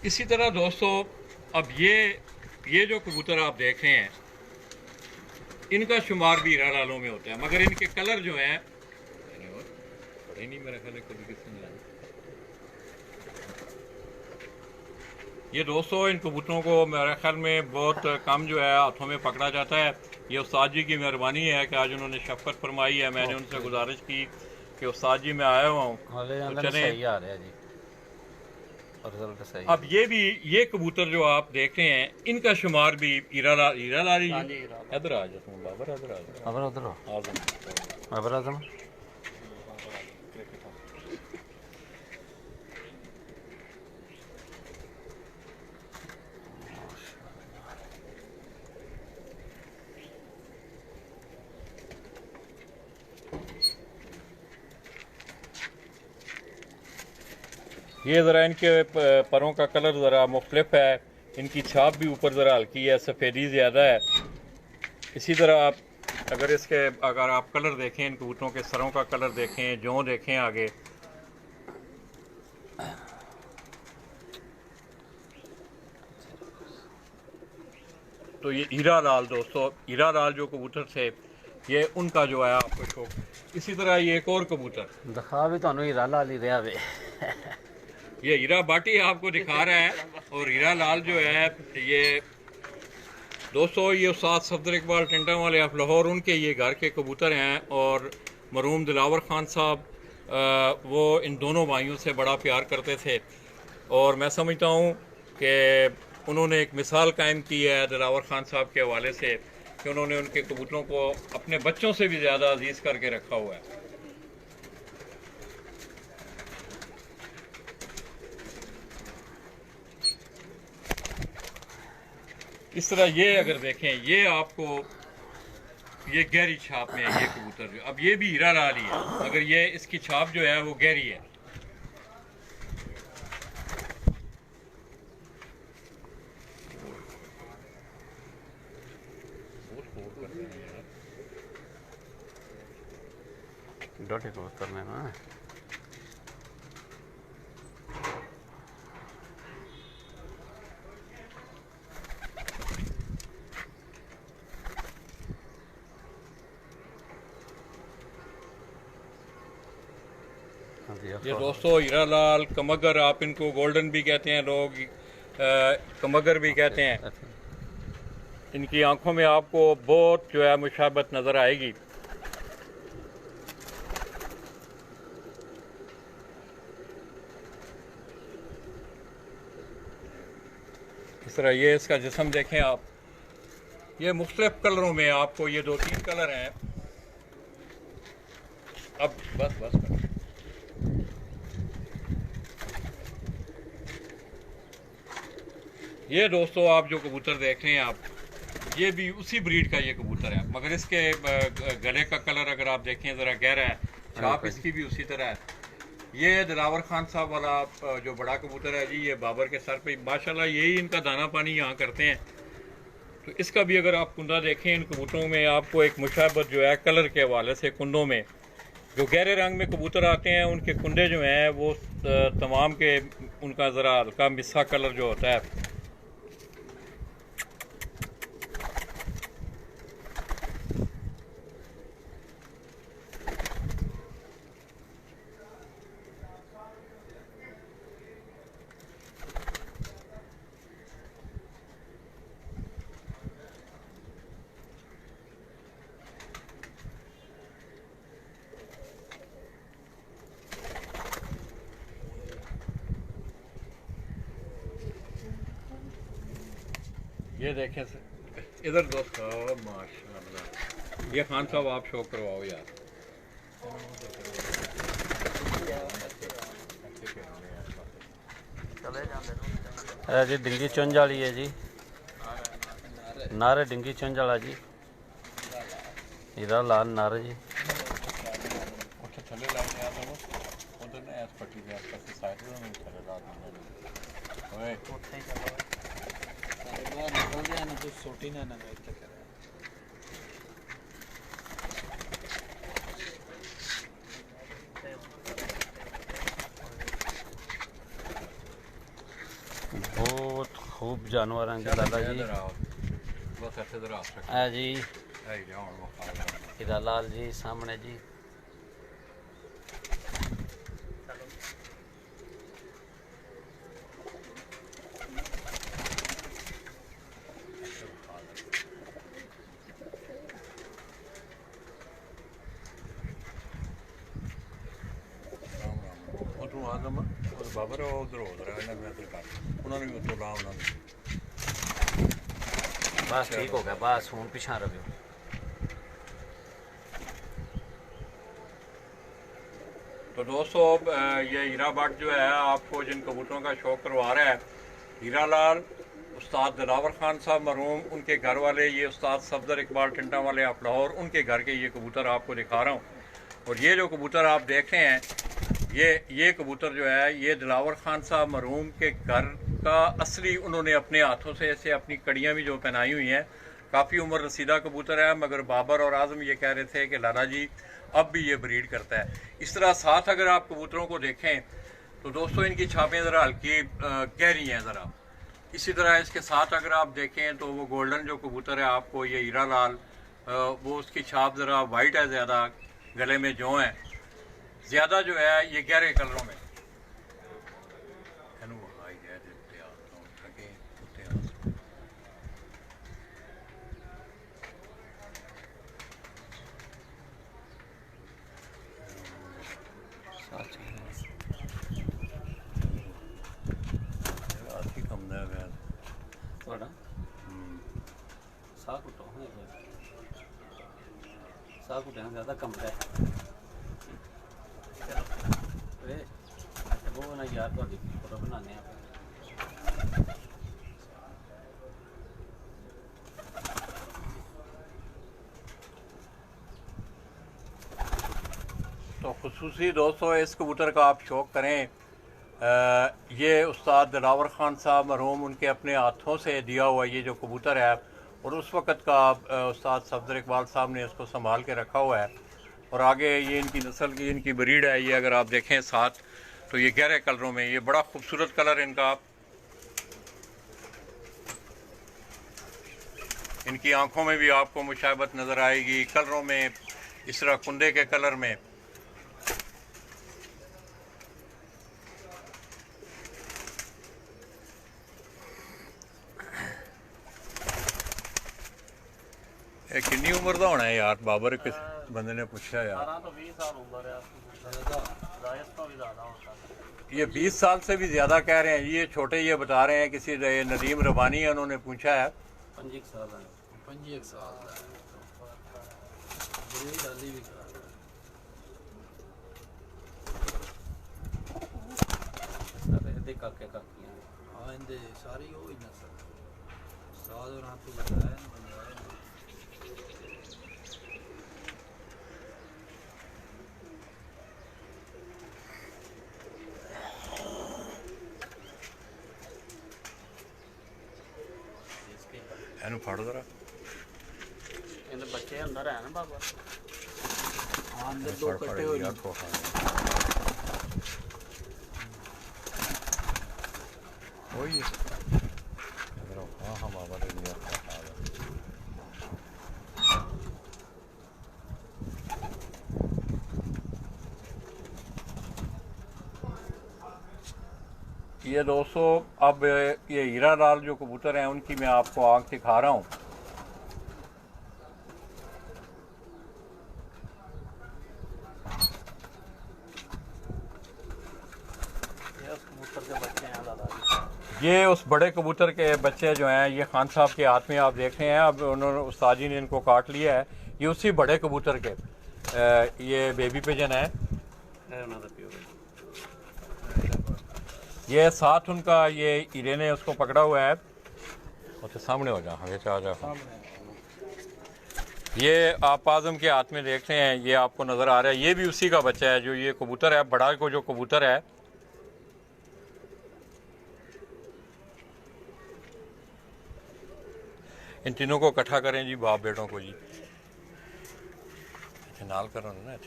इसी तरह दोस्तों अब ये जो कबूतर आप देख रहे हैं इनका शुमार भी हीरा लालों में होता है, मगर इनके कलर जो हैं नहीं, मेरा ख्याल है कभी किसी ने ये दोस्तों इन कबूतरों को मेरे ख्याल में बहुत कम जो है हाथों में पकड़ा जाता है। ये उस्ताद जी की मेहरबानी है कि आज उन्होंने शफकत फरमाई है। मैंने उनसे गुजारिश की कि उस्ताद जी मैं आया हुआ हूँ तो चलें। अब ये कबूतर जो आप देख रहे हैं इनका शुमार भी हीरा लाल इधर आ जाओ बाबर, इधर आ जाओ। ये ज़रा इनके परों का कलर ज़रा मुख्तलिफ है, इनकी छाप भी ऊपर ज़रा हल्की है, सफ़ेदी ज़्यादा है। इसी तरह आप अगर आप कलर देखें, इन कबूतरों के सरों का कलर देखें, जों देखें आगे, तो ये हीरा लाल दोस्तों, हीरा लाल जो कबूतर थे ये उनका जो है आपको शौक। इसी तरह ये एक और कबूतर दिखा भी तो हीरा लाल ही रहा वे ये हीरा बाटी आपको दिखा रहा है, और हीरा लाल जो है ये दोस्तों ये उस्ताद सफदर इकबाल टेंटा वाले ऑफ लाहौर, उनके ये घर के कबूतर हैं। और मरहूम दिलावर खान साहब वो इन दोनों भाइयों से बड़ा प्यार करते थे, और मैं समझता हूँ कि उन्होंने एक मिसाल कायम की है दिलावर खान साहब के हवाले से कि उन्होंने उनके कबूतरों को अपने बच्चों से भी ज़्यादा अजीज़ करके रखा हुआ है। इस तरह ये अगर देखें ये आपको ये गहरी छाप में है ये कबूतर जो, अब ये भी हीरा लाल ही है मगर ये इसकी छाप जो है वो गहरी है। डोटे कबूतर में ना ये दोस्तों हीरा लाल कमगर, आप इनको गोल्डन भी कहते हैं लोग, कमगर भी कहते हैं। इनकी आंखों में आपको बहुत जो है मुशाबत नज़र आएगी। इस तरह ये इसका जिस्म देखें आप, ये मुख्तलिफ कलरों में आपको ये 2-3 कलर हैं। अब बस ये दोस्तों आप जो कबूतर देख रहे हैं आप, ये भी उसी ब्रीड का ये कबूतर है मगर इसके गले का कलर अगर आप देखें ज़रा गहरा है, छाप इसकी भी उसी तरह है। ये दिलावर खान साहब वाला जो बड़ा कबूतर है जी, ये बाबर के सर पे माशाल्लाह यही इनका दाना पानी यहाँ करते हैं। तो इसका भी अगर आप कुंदा देखें, इन कबूतरों में आपको एक मुशाबत जो है कलर के हवाले से कुंदों में जो गहरे रंग में कबूतर आते हैं उनके कुंडे जो हैं वो तमाम के उनका ज़रा हल्का मिस्सा कलर जो होता है, ये देखें इधर दोस्त माशाल्लाह। ये खान साहब आप शो करवाओ यार। जी डिंगी चुंझ वाली है जी, नारे डिंगी चुंझ वाला जी, हीरा लाल नारे जी। ਉੱਥੇ ਥੱਲੇ ਲਾ ਕੇ ਆ ਤੁਹਾਨੂੰ ਉਧਰ ਨਾ ਐਸ ਪੱਟੀ ਦੇ ਆਸ-ਪਾਸ ਸਾਈਡ ਤੋਂ ਨੂੰ ਥੱਲੇ ਲਾ ਦਿੰਦੇ ਓਏ ਉੱਥੇ ਹੀ ਚਲੋ ਸਾਰੇ ਬਾਹਰ ਨਿਕਲ ਗਿਆ ਨਾ ਕੁਝ ਛੋਟੀ ਨਾ ਇੱਥੇ ਕਰੇ बहुत खूब जानवर हैं लाला जी। बस ऐसे इधर आ सकते है जी हैं ये और वो खा रहा है। हीरा लाल जी सामने जी। ਉਧਰੋਂ ਆਦਮ ਔਰ ਬਾਬਰ ਉਧਰ ਹੋ ਰਿਹਾ ਇਹਨਾਂ ਮੈਂ ਕਰ ਉਹਨਾਂ ਨੂੰ ਵੀ ਉੱਤੋਂ ਲਾ ਉਹਨਾਂ ਨੂੰ बस ठीक हो गया, बस हूँ पिछा रहो। तो दोस्तों ये हीरा भट्ट जो है आपको जिन कबूतरों का शौक करवा रहा है, हीरा लाल, उस्ताद दिलावर खान साहब मरहूम, उनके घर वाले ये उस्ताद सफदर इकबाल टिंटा वाले आप लाहौर, उनके घर के ये कबूतर आपको दिखा रहा हूँ। और ये जो कबूतर आप देख रहे हैं ये कबूतर जो है ये दिलावर खान साहब मरहूम के घर का असली उन्होंने अपने हाथों से ऐसे अपनी कड़ियाँ भी जो पहनाई हुई हैं। काफ़ी उम्र रसीदा कबूतर है, मगर बाबर और आज़म ये कह रहे थे कि लाला जी अब भी ये ब्रीड करता है। इस तरह साथ अगर आप कबूतरों को देखें तो दोस्तों इनकी छापें ज़रा हल्की गहरी हैं ज़रा। इसी तरह इसके साथ अगर आप देखें तो वो गोल्डन जो कबूतर है आपको ये हीरा लाल, वो उसकी छाप ज़रा वाइट है ज़्यादा, गले में जो है ज़्यादा जो है ये गहरे कलरों में। ज़्यादा कम है वो ना यार तो फोटो बनाने तो खुसूसी दोस्तों इस कबूतर का आप शौक़ करें। ये उस्ताद दिलावर खान साहब मरहूम उनके अपने हाथों से दिया हुआ ये जो कबूतर है और उस वक़्त का उस्ताद सफदर इकबाल साहब ने इसको संभाल के रखा हुआ है। और आगे ये इनकी नस्ल की इनकी ब्रीड है। ये अगर आप देखें साथ तो ये गहरे कलरों में ये बड़ा खूबसूरत कलर इनका, इनकी आंखों में भी आपको मुशाबत नज़र आएगी, कलरों में इस तरह कुंडे के कलर में। कितनी उम्र का होना है यार बाबर? किस बंदे ने पूछा यार? 18 तो 20 साल उम्र है तो भी ज़्यादा होता है। ये 20 साल से भी ज़्यादा कह रहे हैं। ये छोटे ये बता रहे हैं किसी नदीम रबानी है उन्होंने पूछा है 25 साल है। 25 साल सारी हो ही ना सर साल और आपको बताया ਇਹਨੂੰ ਫੜ ਜ਼ਰਾ। ਇਹਦੇ ਬੱਚੇ ਅੰਦਰ ਹੈ ਨਾ ਬਾਬਾ। हाँ अंदर दो कट्टे हो रहे वही हाँ हम आवाज़ ये दोस्तों अब ये हीरा लाल जो कबूतर हैं उनकी मैं आपको आँख दिखा रहा हूँ। ये उस बड़े कबूतर के बच्चे जो हैं ये खान साहब के हाथ में आप देख रहे हैं। अब उन्होंने उस्ताद जी ने इनको काट लिया है। ये उसी बड़े कबूतर के ये बेबी पिजन है। ये साथ उनका ये हीरे ने उसको पकड़ा हुआ है। उसके सामने हो जा आ जा। ये आप आजम के हाथ में देख रहे हैं, ये आपको नज़र आ रहा है। ये भी उसी का बच्चा है जो ये कबूतर है, बड़ा को जो कबूतर है। इन तीनों को इकट्ठा करें जी, बाप बेटों को जी नाल करो ना।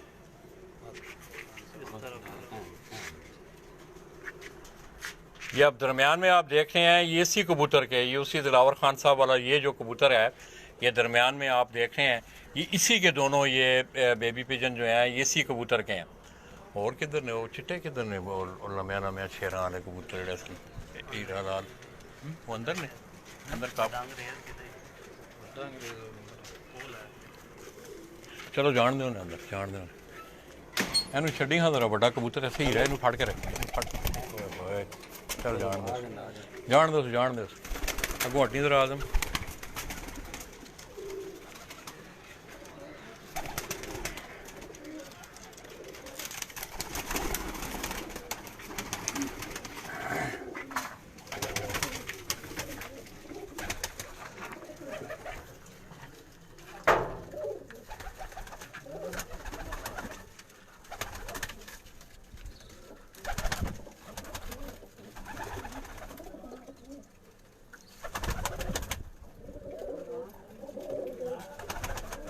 ये अब दरमियान में आप देख रहे हैं, ये इसी कबूतर के, ये उसी दिलावर खान साहब वाला ये जो कबूतर है, ये दरमियान में आप देख रहे हैं, ये इसी के दोनों ये बेबी पिजन जो हैं ये इसी कबूतर के हैं। और किधर ने वो चिट्टे, किधर ने वो लम्या लम्या शेरा वाले कबूतर जड़े हीरा लाल वो अंदर ने अंदर का। चलो जान दो अंदर, जान दो एनू छड्डी। हाँ जरा बड़ा कबूतर ऐसे हीरा इनू फड़ के रखे। चल जान दो अगों हटी जरा आजम।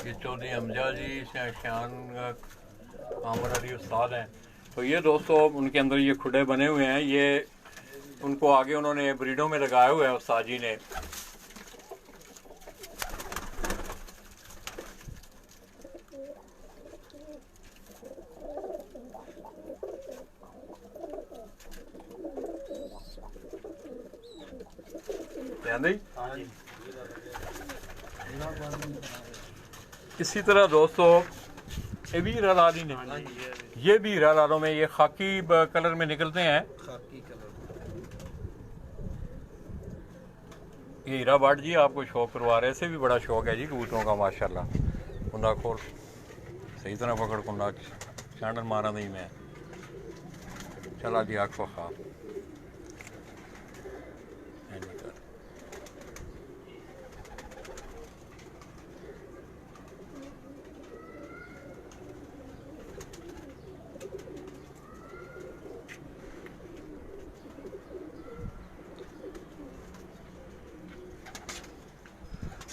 ये चौधरी हमजा जी शान आमर अली उस्ताद हैं। तो ये दोस्तों उनके अंदर ये खुडे बने हुए हैं। ये उनको आगे उन्होंने ब्रीडों में लगाया हुआ है उस्ताद जी ने। इसी तरह दोस्तों ये भी हीरा लाल ही ने, ये भी हीरा लालों में ये खाकी कलर में निकलते हैं। ये हीरा बाट जी आपको शौक करवा रहे, ऐसे भी बड़ा शौक है जी कबूतरों का माशाल्लाह। कुंडा खोल सही तरह पकड़ कुंडा चांडन मारा नहीं मैं। चला जी आँख खा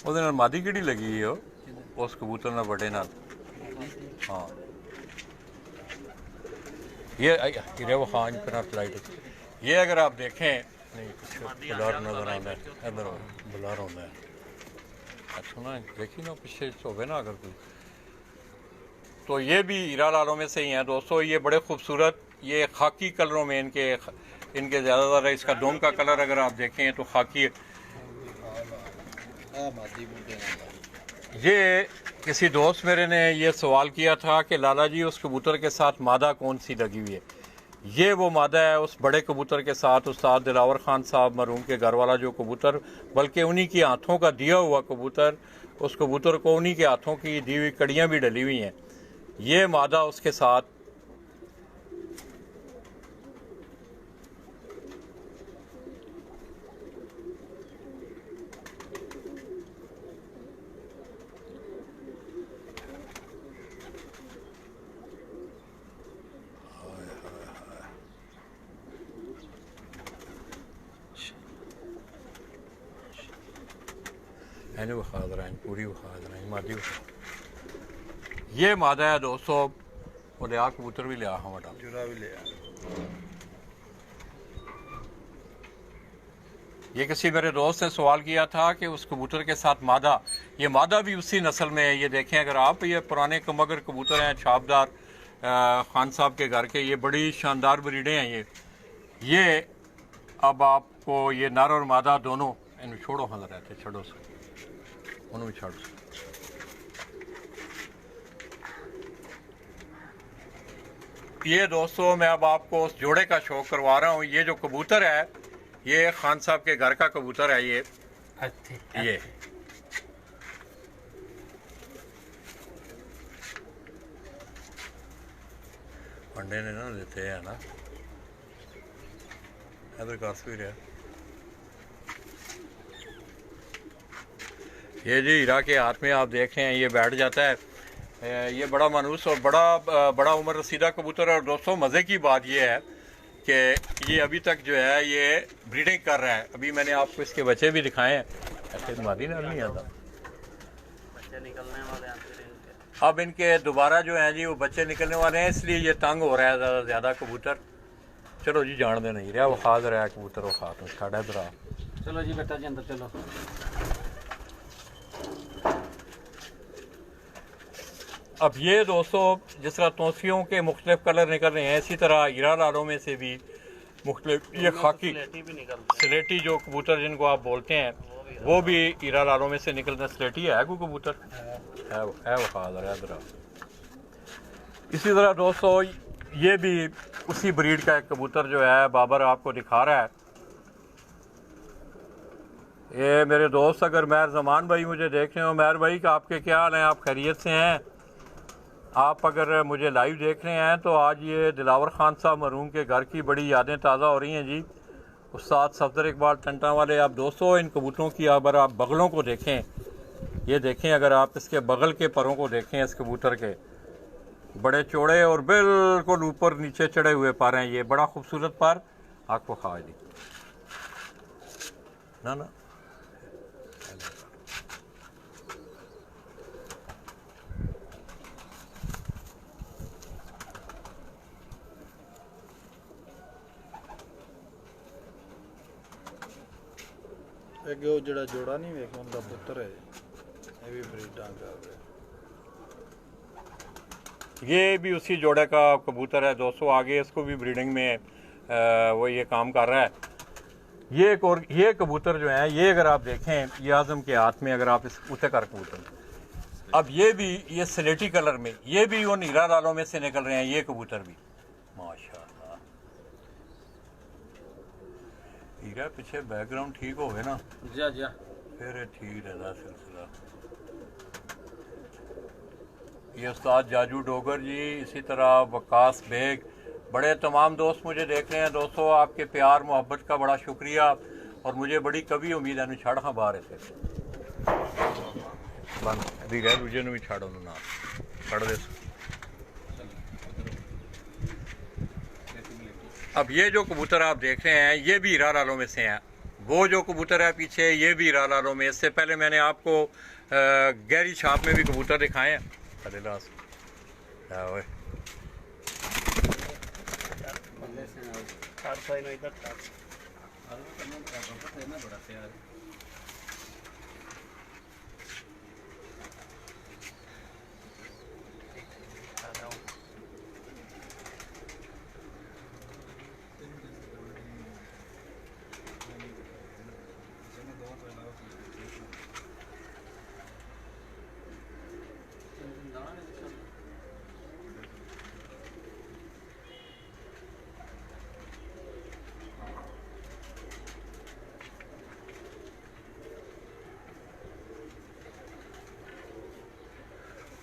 ਉਹਦੇ ਨਾਲ ਮਾਦੀ ਕਿਹੜੀ ਲੱਗੀ ਹੈ उस कबूतर ना बड़े नाल। हाँ ये हीरे वो खान पर लाइट। ये अगर आप देखें नहीं बुलार नजर आता है, इधर बुलार होता है। अच्छा ना देखिए ना पीछे होवे ना अगर कोई। तो ये भी हीरा लालों में से ही हैं दोस्तों। ये बड़े खूबसूरत ये खाकी कलरों में इनके ज़्यादातर इसका दोम का कलर अगर आप देखें तो खाकी। ये किसी दोस्त मेरे ने ये सवाल किया था कि लाला जी उस कबूतर के साथ मादा कौन सी लगी हुई है। ये वो मादा है उस बड़े कबूतर के साथ, उस्ताद दिलावर खान साहब मरहूम के घर वाला जो कबूतर, बल्कि उन्हीं के हाथों का दिया हुआ कबूतर। उस कबूतर को उन्हीं के हाथों की दी हुई कड़ियाँ भी डली हुई हैं। ये मादा उसके साथ पूरी मादी। ये मादा है दोस्तों वो लिया कबूतर भी लिया हमारा जुड़ा भी लिया। ये किसी मेरे दोस्त ने सवाल किया था कि उस कबूतर के साथ मादा, ये मादा भी उसी नस्ल में है। ये देखें अगर आप, ये पुराने कमगर कबूतर हैं छापदार, खान साहब के घर के, ये बड़ी शानदार ब्रीडें हैं ये अब आपको ये नर और मादा दोनों इन छोड़ो हल रहते छोड़ो से उन्होंने छोड़ो से। ये दोस्तों मैं अब आपको उस जोड़े का शौक करवा रहा हूँ। ये जो कबूतर है ये खान साहब के घर का कबूतर है। ये अंडे ने ना देते हैं ना, इधर काफी रहा। ये जी हीरा के हाथ में आप देख रहे हैं, ये बैठ जाता है। ये बड़ा मानूस और बड़ा उम्र रसीदा कबूतर है। और दोस्तों मज़े की बात ये है कि ये अभी तक जो है ये ब्रीडिंग कर रहा है। अभी मैंने आपको इसके बच्चे भी दिखाए हैं। ऐसे मादी ना नहीं आता, बच्चे निकलने वाले हैं फिर इनके। अब इनके दोबारा जो है जी वो बच्चे निकलने वाले हैं, इसलिए ये तंग हो रहा है ज़्यादा कबूतर। चलो जी जान दे नहीं रहा, वो खाद रहा है कबूतर, वो खाद साढ़ा इधर आ। चलो जी बेटा जी अंदर चलो। अब ये दोस्तों जिस तरह तोसियों के मुख्तलिफ कलर निकल रहे हैं, इसी तरह हीरा लालों में से भी मुख्तलिफ, ये खाकी भी निकलते स्लेटी जो कबूतर जिनको आप बोलते हैं वो भी हीरा लालों में से निकलते हैं। स्लेटी है कोई कबूतर है वो खाद रहा है इधर। इसी तरह दोस्तों ये भी उसी ब्रीड का एक कबूतर जो है बाबर आपको दिखा रहा है। ये मेरे दोस्त अगर महर जमान भाई मुझे देख रहे हो, महर भाई का आपके क्या हाल हैं, आप खैरियत से हैं? आप अगर मुझे लाइव देख रहे हैं तो आज ये दिलावर खान साहब मरहूम के घर की बड़ी यादें ताज़ा हो रही हैं जी। उस्ताद सफदर इकबाल टंटा वाले। आप दोस्तों इन कबूतरों की अगर आप बगलों को देखें, ये देखें अगर आप इसके बगल के परों को देखें, इस कबूतर के बड़े चौड़े और बिल्कुल ऊपर नीचे चढ़े हुए पर हैं। ये बड़ा खूबसूरत पर आपको खा दी ना। ਅੱਗੇ ਉਹ ਜਿਹੜਾ ਜੋੜਾ ਨਹੀਂ ਵੇਖਿਆ ਉਹਦਾ ਪੁੱਤਰ ਹੈ, ਇਹ ਵੀ ਬਰੀਡਾਂ ਕਰ ਰਿਹਾ। ये भी उसी जोड़े का कबूतर है दोस्तों। आगे इसको भी ब्रीडिंग में वो ये काम कर रहा है। ये एक और ये कबूतर जो है, ये अगर आप देखें ये आजम के हाथ में, अगर आप इस उते कर कबूतर, अब ये भी ये स्लेटी कलर में, ये भी वो नीला लालों में से निकल रहे हैं। ये कबूतर भी माशाल्लाह। हीरा पीछे बैकग्राउंड ठीक हो गए ना, जा फिर ठीक रहता सिलसिला। ये उस्ताद जाजू डोगर जी, इसी तरह वकास बेग, बड़े तमाम दोस्त मुझे देख रहे हैं। दोस्तों आपके प्यार मोहब्बत का बड़ा शुक्रिया और मुझे बड़ी कभी उम्मीद है। छड़ हाँ बाहर ऐसे बंद अभी गए दूजे भी छड़ ना छड़ दे। अब ये जो कबूतर आप देख रहे हैं ये भी हीरा लालों में से हैं। वो जो कबूतर है पीछे ये भी हीरा लालों में। इससे पहले मैंने आपको गहरी छाप में भी कबूतर दिखाए हैं।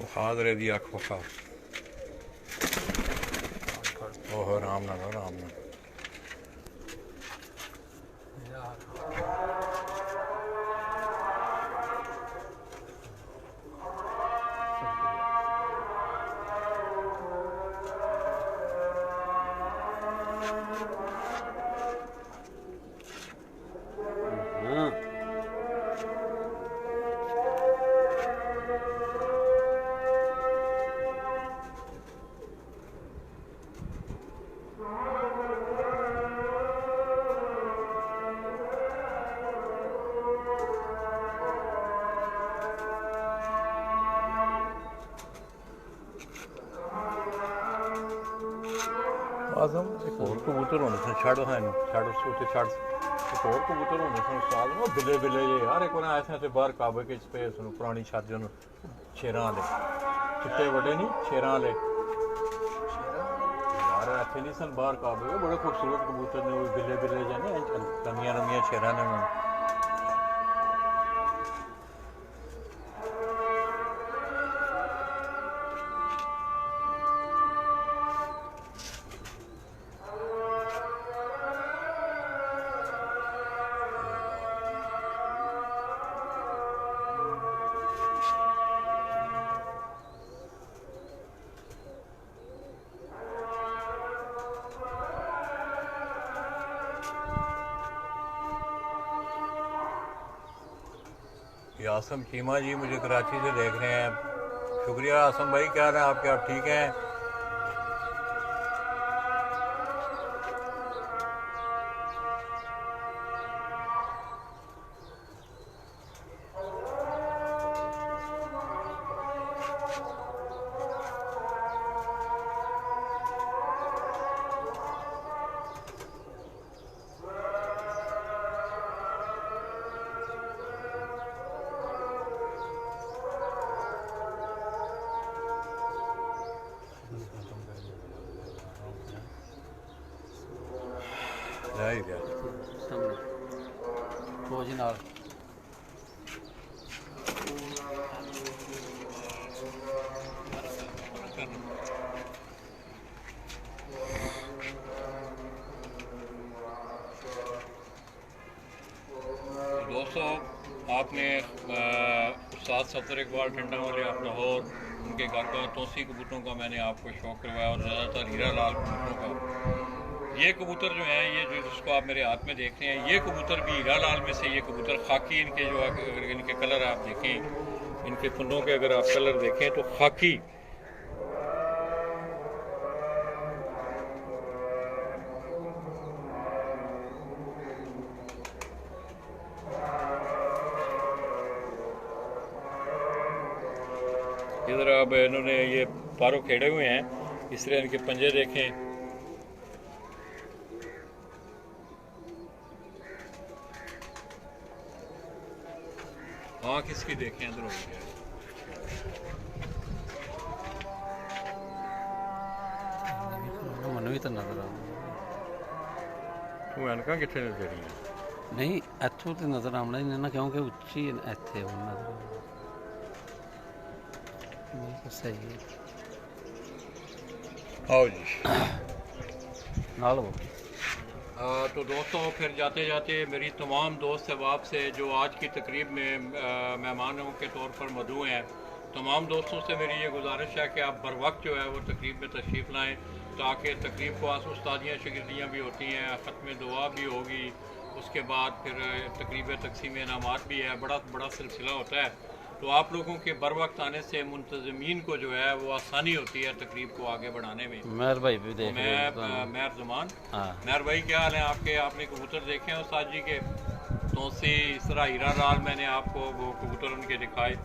हादरे दी अख वखा ओह राम नाल राम नाल। आजम एक और कबूतर होने सन छड़ हैं छड़ उसके छड़ एक और कबूतर होने सन साल वो बिले बिले ये यार एक ना ऐसे ऐसे बाहर काबे के स्पेस सुनो पुरानी छत जो शेरां वाले चिट्टे बड़े नहीं शेरां वाले यार ऐसे नहीं सन बाहर काबे के बड़े खूबसूरत कबूतर ने वो बिले बिले जाने लम्बियां लम्बियां शेरां ने ये आसम चीमा जी मुझे कराची से देख रहे हैं। शुक्रिया आसम भाई, क्या हाल है आपके? आप ठीक हैं? जाहिर है फौज नाल दोस्तों, आपने उस्ताद सफदर इकबाल टंडा वाले आप लाहौर उनके घर का तोसी कबूतरों का मैंने आपको शौक़ करवाया और ज़्यादातर हीरा लाल कबूतरों का। ये कबूतर जो हैं, ये जो जिसको आप मेरे हाथ में देख रहे हैं, ये कबूतर भी हीरा लाल में से ये कबूतर खाकी इनके जो अगर इनके कलर आप देखें, इनके फुंदों के अगर आप कलर देखें तो खाकी इधर अब इन्होंने ये पारों खेड़े हुए हैं, इस तरह इनके पंजे देखें। हाँ किसकी देखें इधर हो गया ਮੈਨੂੰ ਵੀ ਤਾਂ ਨਜ਼ਰ ਆ ਤੂੰ ਐਨਕਾਂ ਕਿੱਥੇ ਨੇ ਤੇਰੀਆਂ? ਨਹੀਂ ਇੱਥੋਂ ਤੇ ਨਜ਼ਰ ਆਉਣਾ ਹੀ ਨਹੀਂ ਨਾ, ਕਿਉਂਕਿ ਉੱਚੀ ਇੱਥੇ ਉਹ ਨਜ਼ਰ ਆਉਣਾ ਸਹੀ ਹੈ। आओ जी ਨਾਲ वो तो दोस्तों, फिर जाते जाते मेरी तमाम दोस्त अहबाब से जो आज की तकरीब में मेहमानों के तौर पर मदऊ हैं, तमाम दोस्तों से मेरी ये गुजारिश है कि आप बर वक्त जो है वो तकरीब में तशरीफ़ लाएँ, ताकि तकरीब को उस्तादियाँ शिगिर्दियाँ भी होती हैं, ख़त्म दुआ भी होगी, उसके बाद फिर तकरीब तकसीम इनामात भी है, बड़ा बड़ा सिलसिला होता है। तो आप लोगों के बर वक्त आने से मुंतज़मीन को जो है वो आसानी होती है तकरीब को आगे बढ़ाने में। मेहर भाई भी देख मेहर ज़मान, मेहर भाई क्या हाल है आपके? आपने कबूतर देखे हैं उस्ताद जी के? तोसी, इस तरह हीरा लाल मैंने आपको वो कबूतर उनके दिखाए।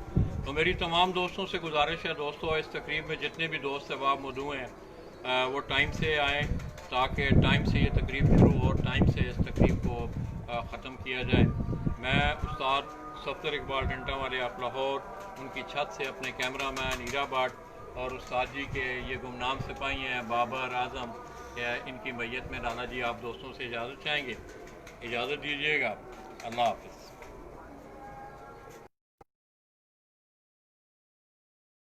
तो मेरी तमाम दोस्तों से गुजारिश है दोस्तों, इस तकरीब में जितने भी दोस्त अहबाब मौजूद हैं वो टाइम से आएँ, ताकि टाइम से ये तकरीब शुरू हो और टाइम से इस तकरीब को ख़त्म किया जाए। मैं उस्ताद सफदर इकबाल टंडा वाले आप लाहौर उनकी छत से अपने कैमरामैन हीरा बाट और उस्ताद जी के ये गुमनाम सिपाही हैं बाबर आज़म, इनकी मैयत में नाना जी आप दोस्तों से इजाज़त चाहेंगे? इजाज़त दीजिएगा। अल्लाह हाफ़िज़।